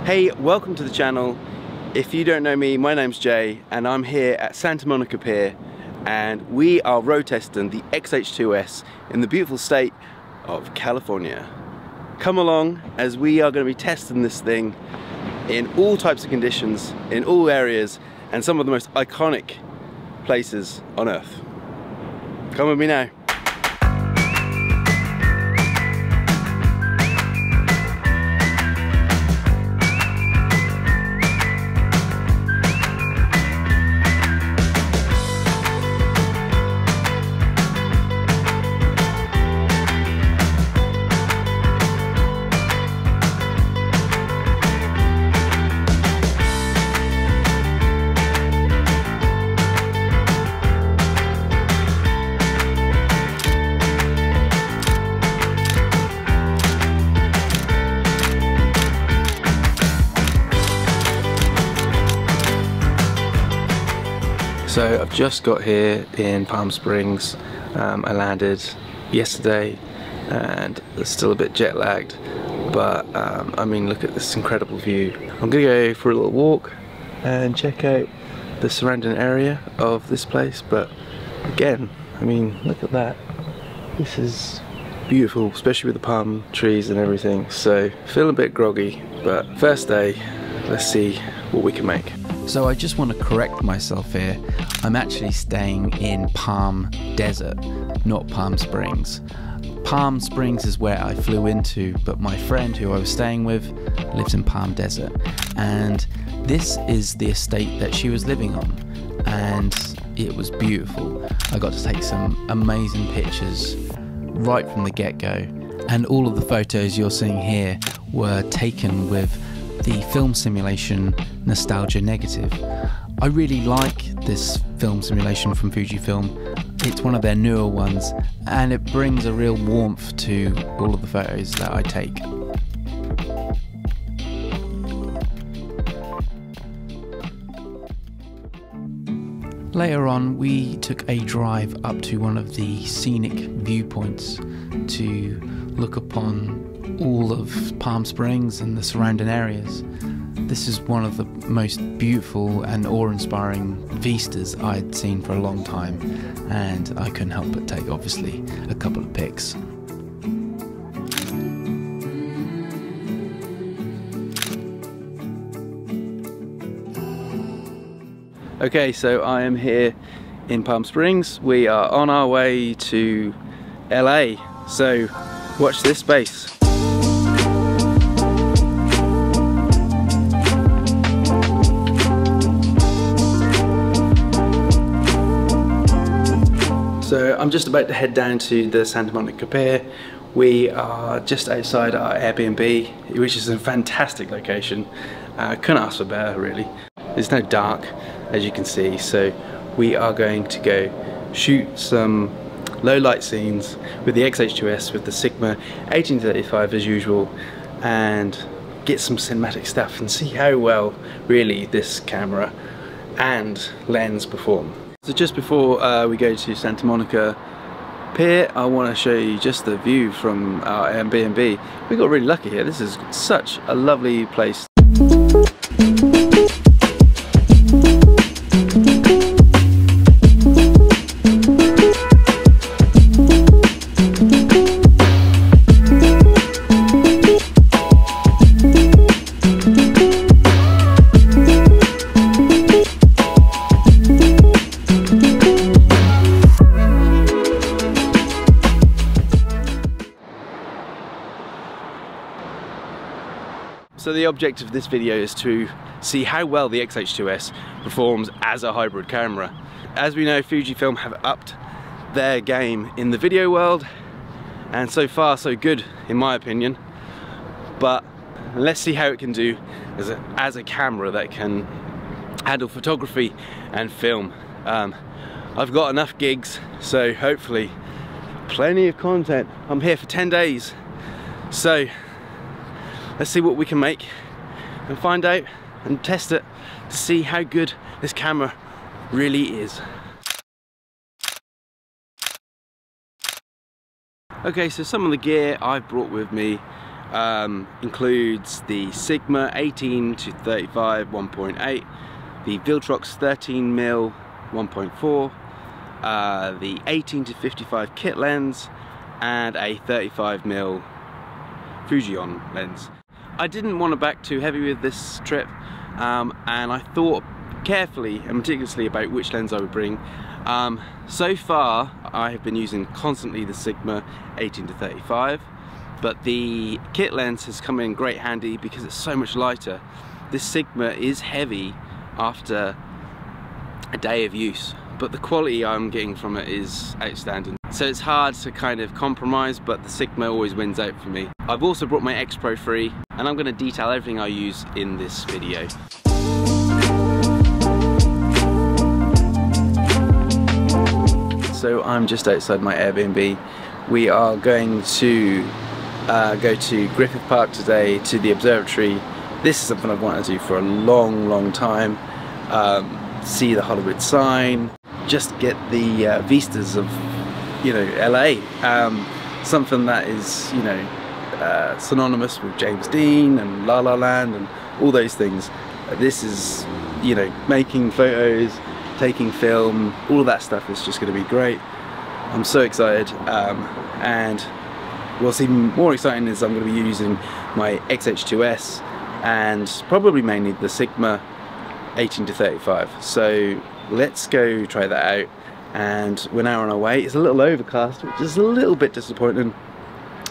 Hey, welcome to the channel. If you don't know me, my name's Jay and I'm here at Santa Monica Pier and we are road testing the XH2s in the beautiful state of California. Come along as we are going to be testing this thing in all types of conditions, in all areas and some of the most iconic places on Earth. Come with me now. So I've just got here in Palm Springs. I landed yesterday and still a bit jet lagged, but I mean, look at this incredible view. I'm gonna go for a little walk and check out the surrounding area of this place, but again, I mean, look at that. This is beautiful, especially with the palm trees and everything. So feeling a bit groggy, but first day, let's see what we can make. So I just want to correct myself here. I'm actually staying in Palm Desert, not Palm Springs. Palm Springs is where I flew into, but my friend who I was staying with lives in Palm Desert. And this is the estate that she was living on. And it was beautiful. I got to take some amazing pictures right from the get-go. And all of the photos you're seeing here were taken with the film simulation Nostalgia Negative. I really like this film simulation from Fujifilm. It's one of their newer ones and it brings a real warmth to all of the photos that I take. Later on, we took a drive up to one of the scenic viewpoints to look upon all of Palm Springs and the surrounding areas. This is one of the most beautiful and awe-inspiring vistas I'd seen for a long time, and I couldn't help but take, obviously, a couple of pics. Okay, so I am here in Palm Springs. We are on our way to LA, so watch this space. So I'm just about to head down to the Santa Monica Pier. We are just outside our Airbnb, which is a fantastic location. Couldn't ask for better, really. It's now dark, as you can see, so we are going to go shoot some low light scenes with the XH2s with the Sigma 1835 as usual, and get some cinematic stuff and see how well really this camera and lens perform. So just before we go to Santa Monica Pier, I want to show you just the view from our Airbnb. We got really lucky here. This is such a lovely place. So the objective of this video is to see how well the XH2s performs as a hybrid camera. As we know, Fujifilm have upped their game in the video world, and so far so good in my opinion, but let's see how it can do as a camera that can handle photography and film. I've got enough gigs, so hopefully plenty of content. I'm here for 10 days, so let's see what we can make and find out and test it to see how good this camera really is. Okay, so some of the gear I've brought with me includes the Sigma 18 to 35 1.8, the Viltrox 13mm 1.4, the 18 to 55 kit lens, and a 35mm Fujion lens. I didn't want to back too heavy with this trip, and I thought carefully and meticulously about which lens I would bring. So far I have been using constantly the Sigma 18 to 35, but the kit lens has come in great handy because it's so much lighter. This Sigma is heavy after a day of use, but the quality I'm getting from it is outstanding. So it's hard to kind of compromise, but the Sigma always wins out for me. I've also brought my X Pro 3, and I'm going to detail everything I use in this video. So I'm just outside my Airbnb. We are going to go to Griffith Park today, to the Observatory. This is something I've wanted to do for a long time. See the Hollywood sign, just get the vistas of, you know, LA. Something that is, you know, synonymous with James Dean and La La Land and all those things. This is, you know, making photos, taking film, all of that stuff is just going to be great. I'm so excited, and what's even more exciting is I'm going to be using my XH2s and probably mainly the Sigma 18 to 35. So let's go try that out, and we're now on our way. It's a little overcast, which is a little bit disappointing.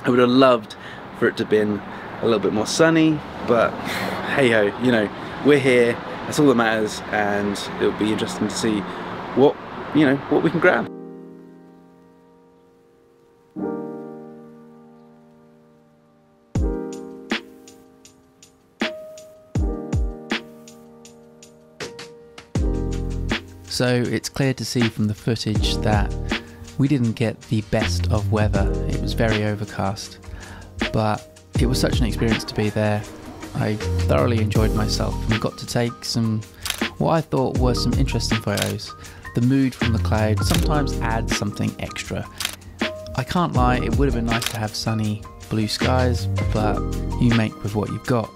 I would have loved for it to have been a little bit more sunny, but hey ho, you know, we're here, that's all that matters, and it'll be interesting to see what, you know, what we can grab. So it's clear to see from the footage that we didn't get the best of weather. It was very overcast, but it was such an experience to be there. I thoroughly enjoyed myself and got to take some, what I thought were some interesting photos. The mood from the cloud sometimes adds something extra. I can't lie, it would have been nice to have sunny blue skies, but you make with what you've got.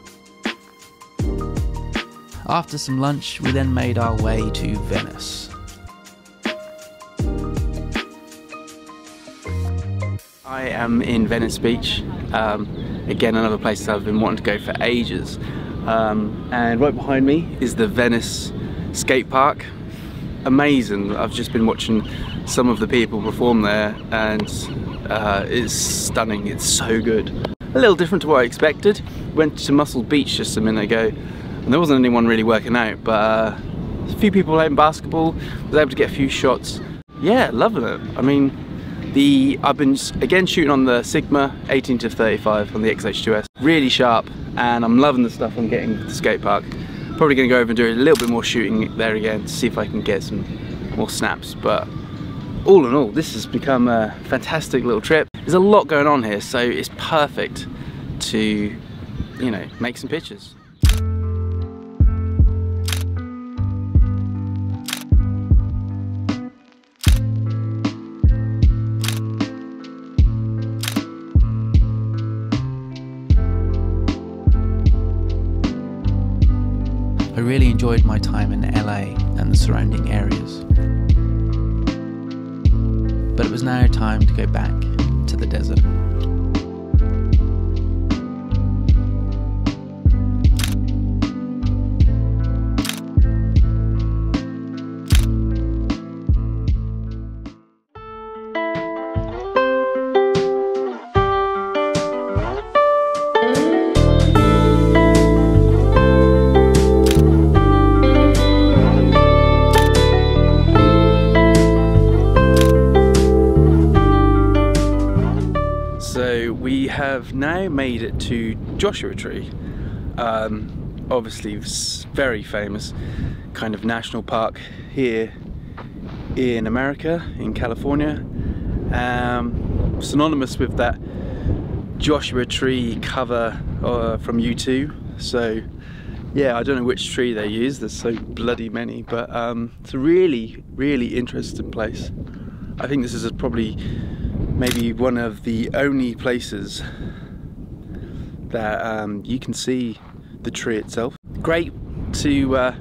After some lunch, we then made our way to Venice. I am in Venice Beach, again another place that I've been wanting to go for ages, and right behind me is the Venice skate park. Amazing. I've just been watching some of the people perform there, and it's stunning, it's so good. A little different to what I expected. Went to Muscle Beach just a minute ago, and there wasn't anyone really working out, but a few people playing basketball, was able to get a few shots. Yeah, loving it. I mean, I've been again shooting on the Sigma 18 to 35 on the XH2s, really sharp, and I'm loving the stuff I'm getting with the skate park. Probably going to go over and do a little bit more shooting there again to see if I can get some more snaps, but all in all, this has become a fantastic little trip. There's a lot going on here, so it's perfect to, you know, make some pictures. I really enjoyed my time in LA and the surrounding areas. But it was now time to go back to the desert. We have now made it to Joshua Tree, obviously very famous kind of national park here in America, in California, synonymous with that Joshua Tree cover from U2. So yeah, I don't know which tree they use, there's so bloody many, but it's a really interesting place. I think this is probably maybe one of the only places that you can see the tree itself. Great to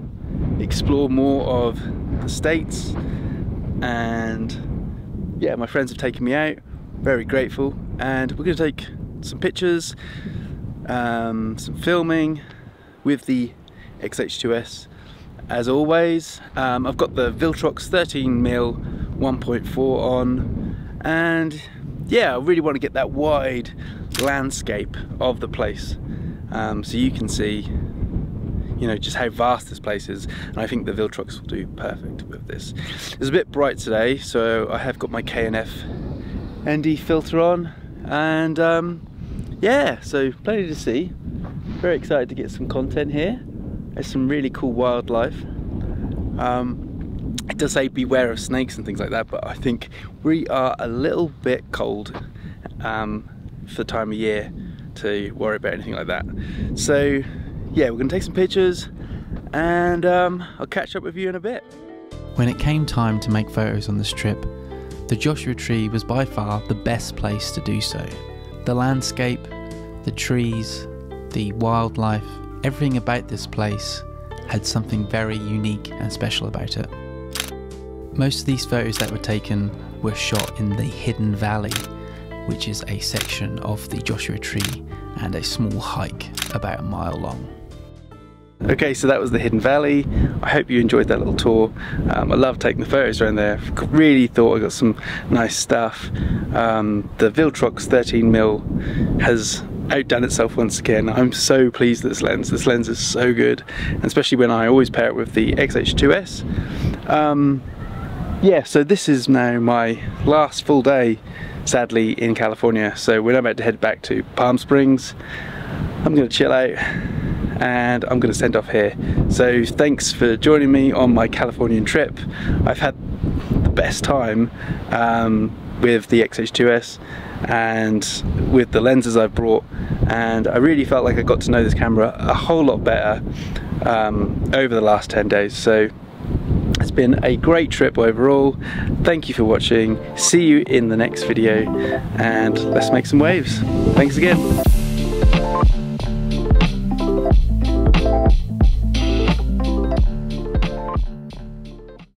explore more of the States, and yeah, my friends have taken me out, very grateful, and we're going to take some pictures, some filming with the XH2s as always. I've got the Viltrox 13mm 1.4 on, and yeah, I really want to get that wide landscape of the place, so you can see, you know, just how vast this place is, and I think the Viltrox will do perfect with this. It's a bit bright today, so I have got my K&F ND filter on, and yeah, so plenty to see. Very excited to get some content here. There's some really cool wildlife. It does say beware of snakes and things like that, but I think we are a little bit cold for the time of year to worry about anything like that. So yeah, we're going to take some pictures, and I'll catch up with you in a bit. When it came time to make photos on this trip, the Joshua Tree was by far the best place to do so. The landscape, the trees, the wildlife, everything about this place had something very unique and special about it. Most of these photos that were taken were shot in the Hidden Valley, which is a section of the Joshua Tree and a small hike about a mile long. Okay, so that was the Hidden Valley. I hope you enjoyed that little tour. I love taking the photos around there. Really thought I got some nice stuff. The Viltrox 13mm has outdone itself once again. I'm so pleased with this lens. This lens is so good, and especially when I always pair it with the XH2s. Yeah, so this is now my last full day, sadly, in California. So we're about to head back to Palm Springs. I'm going to chill out, and I'm going to send off here. So thanks for joining me on my Californian trip. I've had the best time with the XH2s and with the lenses I've brought, and I really felt like I got to know this camera a whole lot better over the last 10 days. So it's been a great trip overall. Thank you for watching. See you in the next video, and let's make some waves. Thanks again.